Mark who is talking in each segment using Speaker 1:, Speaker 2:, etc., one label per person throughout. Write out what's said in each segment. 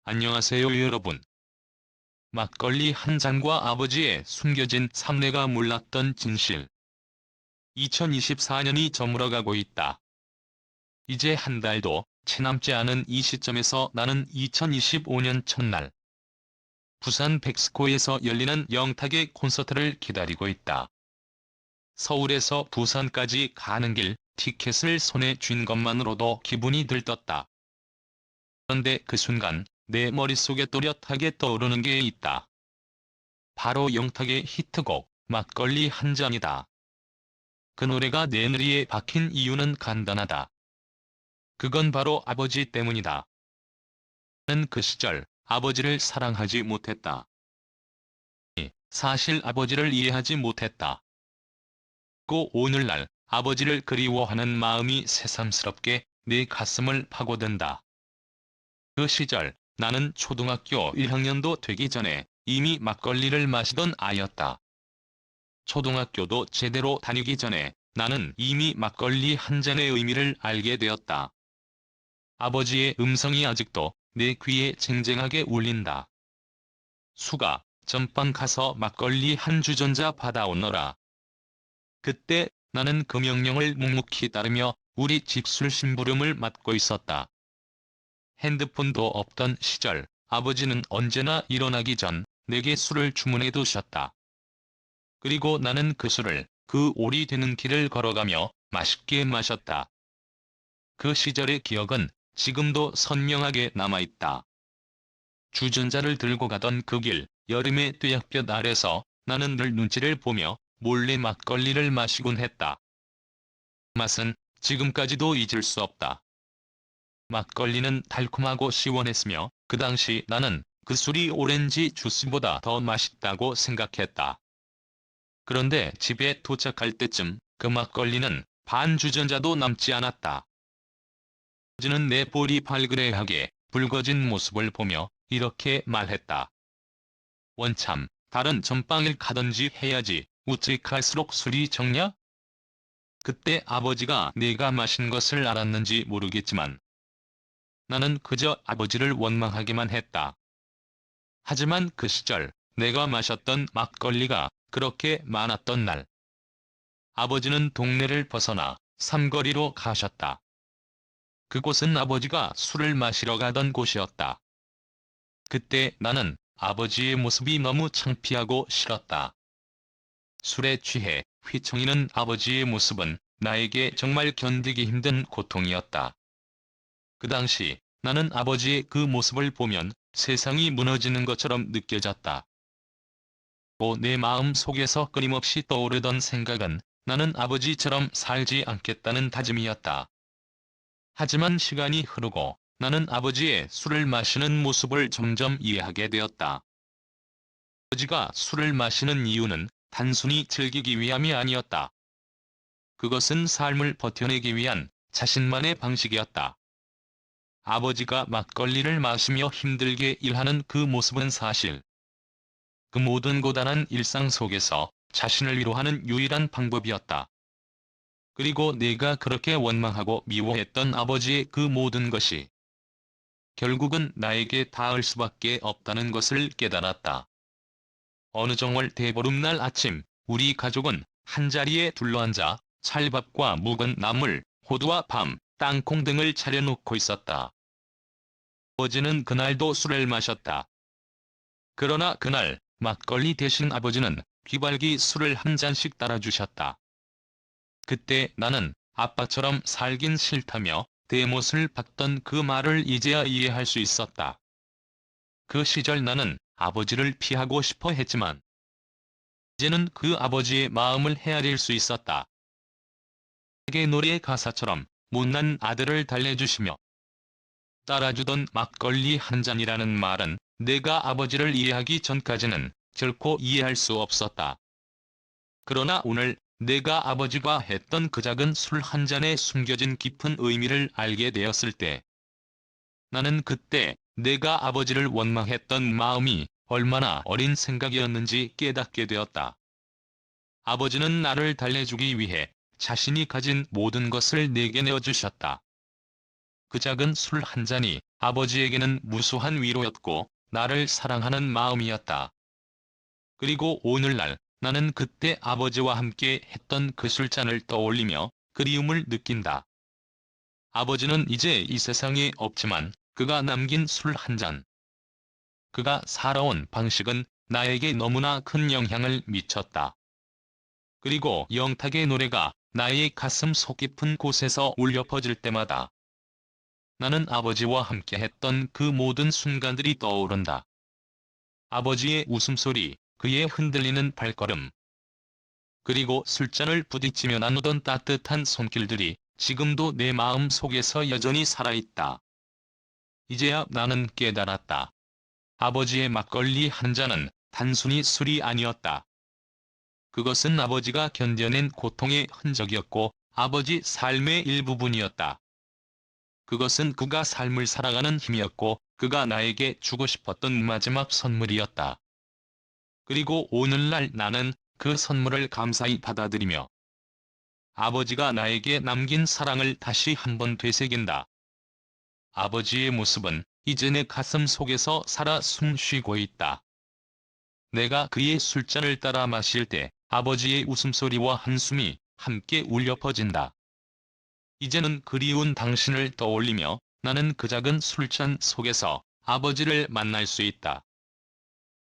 Speaker 1: 안녕하세요 여러분. 막걸리 한 잔과 아버지의 숨겨진 삼내가 몰랐던 진실. 2024년이 저물어가고 있다. 이제 한 달도 채 남지 않은 이 시점에서 나는 2025년 첫날 부산 백스코에서 열리는 영탁의 콘서트를 기다리고 있다. 서울에서 부산까지 가는 길 티켓을 손에 쥔 것만으로도 기분이 들떴다. 그런데 그 순간 내 머릿속에 또렷하게 떠오르는 게 있다. 바로 영탁의 히트곡 막걸리 한 잔이다. 그 노래가 내 뇌리에 박힌 이유는 간단하다. 그건 바로 아버지 때문이다. 나는 그 시절 아버지를 사랑하지 못했다. 사실 아버지를 이해하지 못했다. 고 오늘날 아버지를 그리워하는 마음이 새삼스럽게 내 가슴을 파고든다. 그 시절 나는 초등학교 1학년도 되기 전에 이미 막걸리를 마시던 아이였다. 초등학교도 제대로 다니기 전에 나는 이미 막걸리 한 잔의 의미를 알게 되었다. 아버지의 음성이 아직도 내 귀에 쟁쟁하게 울린다. 수가, 전방 가서 막걸리 한 주전자 받아오너라. 그때 나는 그 명령을 묵묵히 따르며 우리 집 술 심부름을 맡고 있었다. 핸드폰도 없던 시절 아버지는 언제나 일어나기 전 내게 술을 주문해 두셨다. 그리고 나는 그 술을 그 오리 되는 길을 걸어가며 맛있게 마셨다. 그 시절의 기억은 지금도 선명하게 남아있다. 주전자를 들고 가던 그 길, 여름의 뙤약볕 아래서 나는 늘 눈치를 보며 몰래 막걸리를 마시곤 했다. 맛은 지금까지도 잊을 수 없다. 막걸리는 달콤하고 시원했으며 그 당시 나는 그 술이 오렌지 주스보다 더 맛있다고 생각했다. 그런데 집에 도착할 때쯤 그 막걸리는 반 주전자도 남지 않았다. 아버지는 내 볼이 발그레하게 붉어진 모습을 보며 이렇게 말했다. 원참, 다른 전방일 가든지 해야지 우찌 갈수록 술이 적냐? 그때 아버지가 내가 마신 것을 알았는지 모르겠지만 나는 그저 아버지를 원망하기만 했다. 하지만 그 시절 내가 마셨던 막걸리가 그렇게 많았던 날, 아버지는 동네를 벗어나 삼거리로 가셨다. 그곳은 아버지가 술을 마시러 가던 곳이었다. 그때 나는 아버지의 모습이 너무 창피하고 싫었다. 술에 취해 휘청이는 아버지의 모습은 나에게 정말 견디기 힘든 고통이었다. 그 당시 나는 아버지의 그 모습을 보면 세상이 무너지는 것처럼 느껴졌다. 내 마음 속에서 끊임없이 떠오르던 생각은 나는 아버지처럼 살지 않겠다는 다짐이었다. 하지만 시간이 흐르고 나는 아버지의 술을 마시는 모습을 점점 이해하게 되었다. 아버지가 술을 마시는 이유는 단순히 즐기기 위함이 아니었다. 그것은 삶을 버텨내기 위한 자신만의 방식이었다. 아버지가 막걸리를 마시며 힘들게 일하는 그 모습은 사실 그 모든 고단한 일상 속에서 자신을 위로하는 유일한 방법이었다. 그리고 내가 그렇게 원망하고 미워했던 아버지의 그 모든 것이 결국은 나에게 닿을 수밖에 없다는 것을 깨달았다. 어느 정월 대보름날 아침, 우리 가족은 한자리에 둘러앉아 찰밥과 묵은 나물, 호두와 밤, 땅콩 등을 차려놓고 있었다. 아버지는 그날도 술을 마셨다. 그러나 그날 막걸리 대신 아버지는 귀발기 술을 한 잔씩 따라주셨다. 그때 나는 아빠처럼 살긴 싫다며 대못을 박던 그 말을 이제야 이해할 수 있었다. 그 시절 나는 아버지를 피하고 싶어 했지만 이제는 그 아버지의 마음을 헤아릴 수 있었다. 의 노래 가사처럼 못난 아들을 달래주시며 따라주던 막걸리 한 잔이라는 말은 내가 아버지를 이해하기 전까지는 결코 이해할 수 없었다. 그러나 오늘 내가 아버지가 했던 그 작은 술 한 잔에 숨겨진 깊은 의미를 알게 되었을 때 나는 그때 내가 아버지를 원망했던 마음이 얼마나 어린 생각이었는지 깨닫게 되었다. 아버지는 나를 달래주기 위해 자신이 가진 모든 것을 내게 내어주셨다. 그 작은 술 한 잔이 아버지에게는 무수한 위로였고 나를 사랑하는 마음이었다. 그리고 오늘날 나는 그때 아버지와 함께 했던 그 술잔을 떠올리며 그리움을 느낀다. 아버지는 이제 이 세상에 없지만 그가 남긴 술 한 잔. 그가 살아온 방식은 나에게 너무나 큰 영향을 미쳤다. 그리고 영탁의 노래가 나의 가슴 속 깊은 곳에서 울려 퍼질 때마다 나는 아버지와 함께 했던 그 모든 순간들이 떠오른다. 아버지의 웃음소리, 그의 흔들리는 발걸음, 그리고 술잔을 부딪히며 나누던 따뜻한 손길들이 지금도 내 마음 속에서 여전히 살아있다. 이제야 나는 깨달았다. 아버지의 막걸리 한 잔은 단순히 술이 아니었다. 그것은 아버지가 견뎌낸 고통의 흔적이었고 아버지 삶의 일부분이었다. 그것은 그가 삶을 살아가는 힘이었고 그가 나에게 주고 싶었던 마지막 선물이었다. 그리고 오늘날 나는 그 선물을 감사히 받아들이며 아버지가 나에게 남긴 사랑을 다시 한번 되새긴다. 아버지의 모습은 이제 내 가슴 속에서 살아 숨쉬고 있다. 내가 그의 술잔을 따라 마실 때 아버지의 웃음소리와 한숨이 함께 울려 퍼진다. 이제는 그리운 당신을 떠올리며 나는 그 작은 술잔 속에서 아버지를 만날 수 있다.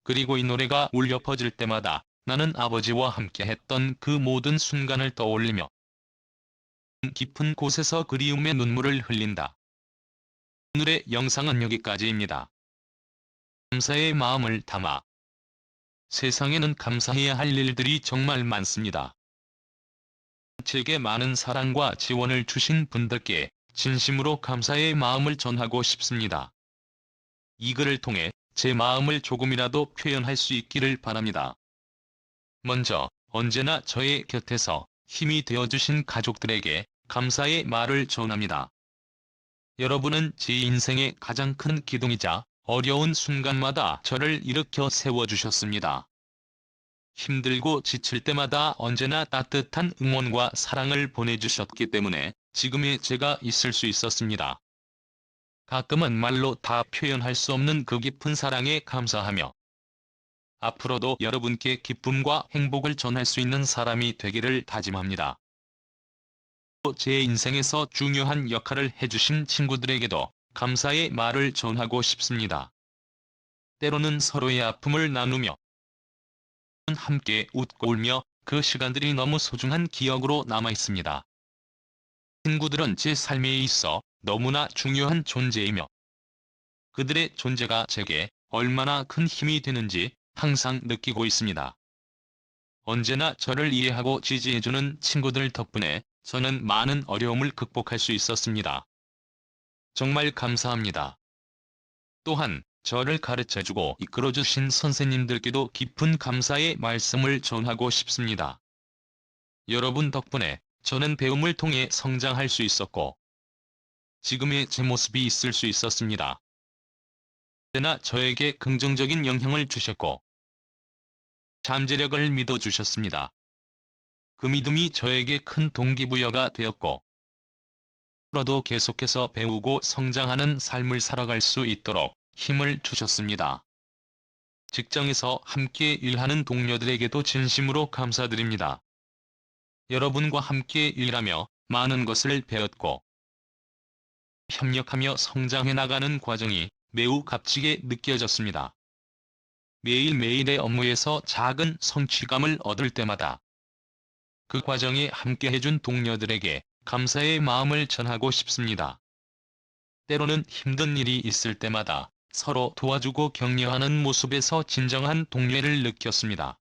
Speaker 1: 그리고 이 노래가 울려 퍼질 때마다 나는 아버지와 함께 했던 그 모든 순간을 떠올리며 깊은 곳에서 그리움의 눈물을 흘린다. 오늘의 영상은 여기까지입니다. 감사의 마음을 담아. 세상에는 감사해야 할 일들이 정말 많습니다. 제게 많은 사랑과 지원을 주신 분들께 진심으로 감사의 마음을 전하고 싶습니다. 이 글을 통해 제 마음을 조금이라도 표현할 수 있기를 바랍니다. 먼저, 언제나 저의 곁에서 힘이 되어주신 가족들에게 감사의 말을 전합니다. 여러분은 제 인생의 가장 큰 기둥이자 어려운 순간마다 저를 일으켜 세워주셨습니다. 힘들고 지칠 때마다 언제나 따뜻한 응원과 사랑을 보내주셨기 때문에 지금의 제가 있을 수 있었습니다. 가끔은 말로 다 표현할 수 없는 그 깊은 사랑에 감사하며 앞으로도 여러분께 기쁨과 행복을 전할 수 있는 사람이 되기를 다짐합니다. 또 제 인생에서 중요한 역할을 해주신 친구들에게도 감사의 말을 전하고 싶습니다. 때로는 서로의 아픔을 나누며 함께 웃고 울며 그 시간들이 너무 소중한 기억으로 남아 있습니다. 친구들은 제 삶에 있어 너무나 중요한 존재이며 그들의 존재가 제게 얼마나 큰 힘이 되는지 항상 느끼고 있습니다. 언제나 저를 이해하고 지지해주는 친구들 덕분에 저는 많은 어려움을 극복할 수 있었습니다. 정말 감사합니다. 또한 저를 가르쳐주고 이끌어주신 선생님들께도 깊은 감사의 말씀을 전하고 싶습니다. 여러분 덕분에 저는 배움을 통해 성장할 수 있었고 지금의 제 모습이 있을 수 있었습니다. 언제나 저에게 긍정적인 영향을 주셨고 잠재력을 믿어주셨습니다. 그 믿음이 저에게 큰 동기부여가 되었고 앞으로도 계속해서 배우고 성장하는 삶을 살아갈 수 있도록 힘을 주셨습니다. 직장에서 함께 일하는 동료들에게도 진심으로 감사드립니다. 여러분과 함께 일하며 많은 것을 배웠고 협력하며 성장해 나가는 과정이 매우 값지게 느껴졌습니다. 매일매일의 업무에서 작은 성취감을 얻을 때마다 그 과정에 함께 해준 동료들에게 감사의 마음을 전하고 싶습니다. 때로는 힘든 일이 있을 때마다 서로 도와주고 격려하는 모습에서 진정한 동료를 느꼈습니다.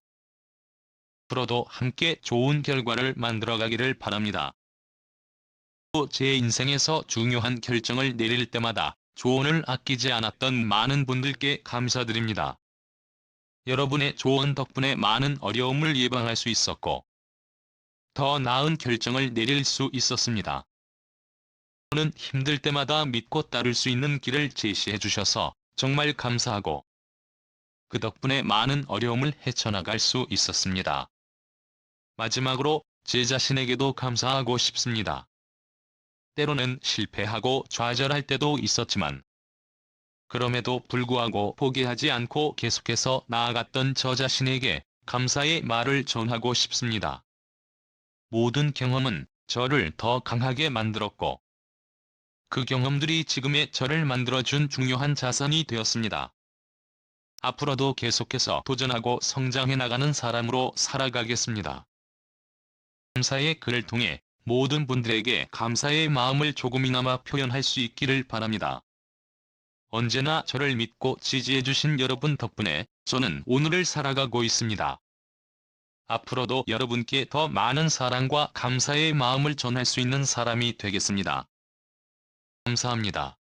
Speaker 1: 앞으로도 함께 좋은 결과를 만들어가기를 바랍니다. 또 제 인생에서 중요한 결정을 내릴 때마다 조언을 아끼지 않았던 많은 분들께 감사드립니다. 여러분의 조언 덕분에 많은 어려움을 예방할 수 있었고 더 나은 결정을 내릴 수 있었습니다. 저는 힘들 때마다 믿고 따를 수 있는 길을 제시해 주셔서 정말 감사하고 그 덕분에 많은 어려움을 헤쳐나갈 수 있었습니다. 마지막으로 제 자신에게도 감사하고 싶습니다. 때로는 실패하고 좌절할 때도 있었지만 그럼에도 불구하고 포기하지 않고 계속해서 나아갔던 저 자신에게 감사의 말을 전하고 싶습니다. 모든 경험은 저를 더 강하게 만들었고, 그 경험들이 지금의 저를 만들어준 중요한 자산이 되었습니다. 앞으로도 계속해서 도전하고 성장해 나가는 사람으로 살아가겠습니다. 감사의 글을 통해 모든 분들에게 감사의 마음을 조금이나마 표현할 수 있기를 바랍니다. 언제나 저를 믿고 지지해주신 여러분 덕분에 저는 오늘을 살아가고 있습니다. 앞으로도 여러분께 더 많은 사랑과 감사의 마음을 전할 수 있는 사람이 되겠습니다. 감사합니다.